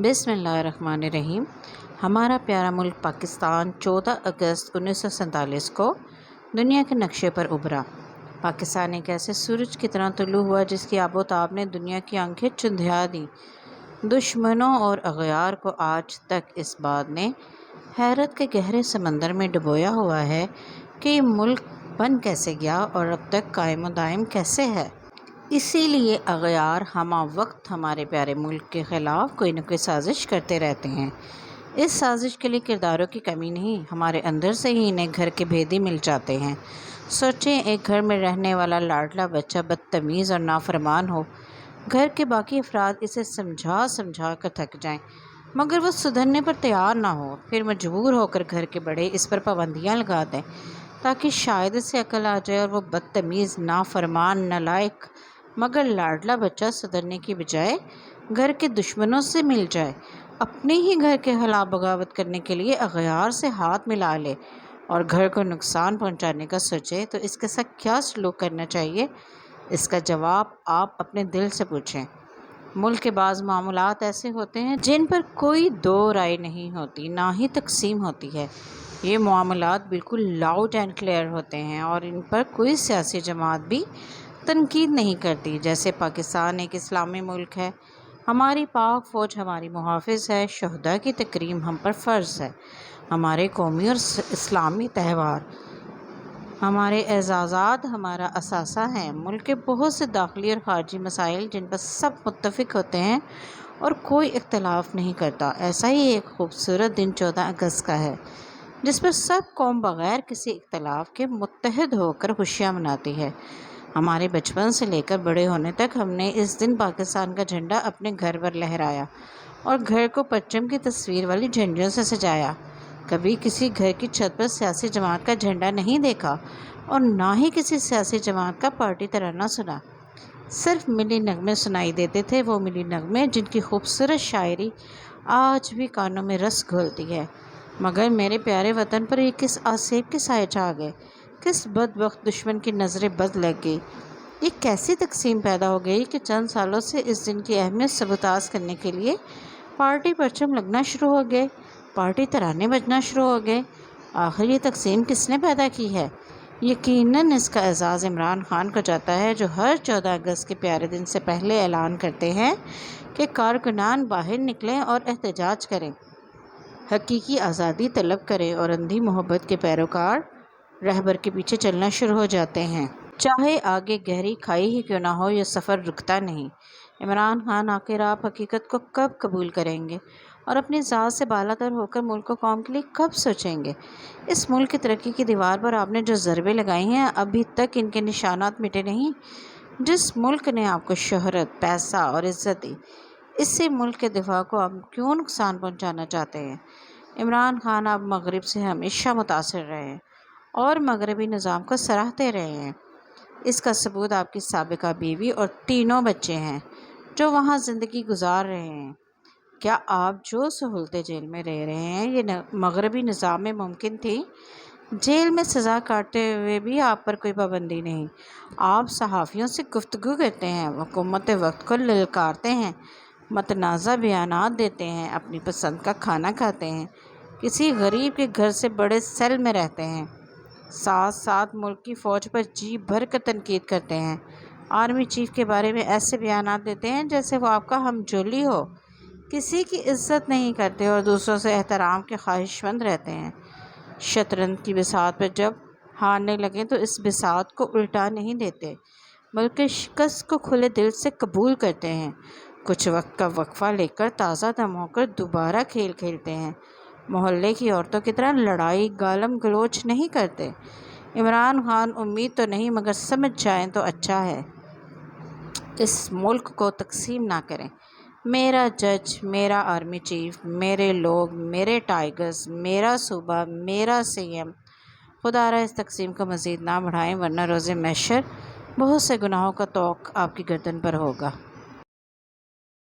بسم اللہ الرحمن الرحیم۔ ہمارا پیارا ملک پاکستان 14 اگست 1947 کو دنیا کے نقشے پر ابھرا۔ پاکستان ایک ایسے سورج کی طرح طلوع ہوا جس کی آب و تاب نے دنیا کی آنکھیں چندھیا دیں۔ دشمنوں اور اغیار کو آج تک اس بات نے حیرت کے گہرے سمندر میں ڈبویا ہوا ہے کہ یہ ملک بن کیسے گیا اور اب تک قائم و دائم کیسے ہے۔ اسی لیے اغیار ہمہ وقت ہمارے پیارے ملک کے خلاف کوئی نہ کوئی سازش کرتے رہتے ہیں۔ اس سازش کے لیے کرداروں کی کمی نہیں، ہمارے اندر سے ہی انہیں گھر کے بھیدی مل جاتے ہیں۔ سوچیں، ایک گھر میں رہنے والا لاڈلا بچہ بدتمیز اور نافرمان ہو، گھر کے باقی افراد اسے سمجھا سمجھا کر تھک جائیں مگر وہ سدھرنے پر تیار نہ ہو، پھر مجبور ہو کر گھر کے بڑے اس پر پابندیاں لگا دیں تاکہ شاید اسے عقل آ جائے اور وہ بدتمیز، نافرمان، نالائق مگر لاڈلا بچہ سدھرنے کی بجائے گھر کے دشمنوں سے مل جائے، اپنے ہی گھر کے خلاف بغاوت کرنے کے لیے اغیار سے ہاتھ ملا لے اور گھر کو نقصان پہنچانے کا سوچے، تو اس کے ساتھ کیا سلوک کرنا چاہیے؟ اس کا جواب آپ اپنے دل سے پوچھیں۔ ملک کے بعض معاملات ایسے ہوتے ہیں جن پر کوئی دو رائے نہیں ہوتی، نہ ہی تقسیم ہوتی ہے۔ یہ معاملات بالکل لاؤڈ اینڈ کلیئر ہوتے ہیں اور ان پر کوئی سیاسی جماعت بھی تنقید نہیں کرتی۔ جیسے پاکستان ایک اسلامی ملک ہے، ہماری پاک فوج ہماری محافظ ہے، شہداء کی تکریم ہم پر فرض ہے، ہمارے قومی اور اسلامی تہوار، ہمارے اعزازات ہمارا اثاثہ ہیں۔ ملک کے بہت سے داخلی اور خارجی مسائل جن پر سب متفق ہوتے ہیں اور کوئی اختلاف نہیں کرتا۔ ایسا ہی ایک خوبصورت دن 14 اگست کا ہے جس پر سب قوم بغیر کسی اختلاف کے متحد ہو کر خوشیاں مناتی ہے۔ ہمارے بچپن سے لے کر بڑے ہونے تک ہم نے اس دن پاکستان کا جھنڈا اپنے گھر پر لہرایا اور گھر کو پرچم کی تصویر والی جھنڈیوں سے سجایا۔ کبھی کسی گھر کی چھت پر سیاسی جماعت کا جھنڈا نہیں دیکھا اور نہ ہی کسی سیاسی جماعت کا پارٹی ترانہ سنا۔ صرف ملی نغمے سنائی دیتے تھے، وہ ملی نغمے جن کی خوبصورت شاعری آج بھی کانوں میں رس گھولتی ہے۔ مگر میرے پیارے وطن پر یہ کس آسیب کے سائے چھا گئے، کس بدبخت دشمن کی نظر بد لگ گئی، یہ کیسی تقسیم پیدا ہو گئی کہ چند سالوں سے اس دن کی اہمیت سبوتاز کرنے کے لیے پارٹی پرچم لگنا شروع ہو گئے، پارٹی ترانے بجنا شروع ہو گئے۔ آخر یہ تقسیم کس نے پیدا کی ہے؟ یقیناً اس کا اعزاز عمران خان کو جاتا ہے، جو ہر 14 اگست کے پیارے دن سے پہلے اعلان کرتے ہیں کہ کارکنان باہر نکلیں اور احتجاج کریں، حقیقی آزادی طلب کریں اور اندھی محبت کے پیروکار رہبر کے پیچھے چلنا شروع ہو جاتے ہیں۔ چاہے آگے گہری کھائی ہی کیوں نہ ہو، یہ سفر رکتا نہیں۔ عمران خان، آخر آپ حقیقت کو کب قبول کریں گے اور اپنی ذات سے بالاتر ہو کر ملک و قوم کے لیے کب سوچیں گے؟ اس ملک کی ترقی کی دیوار پر آپ نے جو ضربیں لگائی ہیں، ابھی تک ان کے نشانات مٹے نہیں۔ جس ملک نے آپ کو شہرت، پیسہ اور عزت دی، اسی ملک کے دفاع کو آپ کیوں نقصان پہنچانا چاہتے ہیں؟ عمران خان، آپ مغرب سے ہمیشہ متاثر رہے ہیں اور مغربی نظام کو سراہتے رہے ہیں۔ اس کا ثبوت آپ کی سابقہ بیوی اور تینوں بچے ہیں جو وہاں زندگی گزار رہے ہیں۔ کیا آپ جو سہولتیں جیل میں رہ رہے ہیں، یہ مغربی نظام میں ممکن تھی؟ جیل میں سزا کاٹتے ہوئے بھی آپ پر کوئی پابندی نہیں۔ آپ صحافیوں سے گفتگو کرتے ہیں، حکومت وقت کو للکارتے ہیں، متنازع بیانات دیتے ہیں، اپنی پسند کا کھانا کھاتے ہیں، کسی غریب کے گھر سے بڑے سیل میں رہتے ہیں، ساتھ ساتھ ملک کی فوج پر جی بھر کر تنقید کرتے ہیں، آرمی چیف کے بارے میں ایسے بیانات دیتے ہیں جیسے وہ آپ کا ہمجولی ہو، کسی کی عزت نہیں کرتے اور دوسروں سے احترام کے خواہش مند رہتے ہیں۔ شطرنج کی بساط پر جب ہارنے لگیں تو اس بساط کو الٹا نہیں دیتے بلکہ شکست کو کھلے دل سے قبول کرتے ہیں، کچھ وقت کا وقفہ لے کر تازہ دم ہو کر دوبارہ کھیل کھیلتے ہیں، محلے کی عورتوں کی طرح لڑائی گالم گلوچ نہیں کرتے۔ عمران خان، امید تو نہیں مگر سمجھ جائیں تو اچھا ہے، اس ملک کو تقسیم نہ کریں۔ میرا جج، میرا آرمی چیف، میرے لوگ، میرے ٹائگرز، میرا صوبہ، میرا سی ایم۔ خدا را اس تقسیم کو مزید نہ بڑھائیں ورنہ روز محشر بہت سے گناہوں کا طوق آپ کی گردن پر ہوگا۔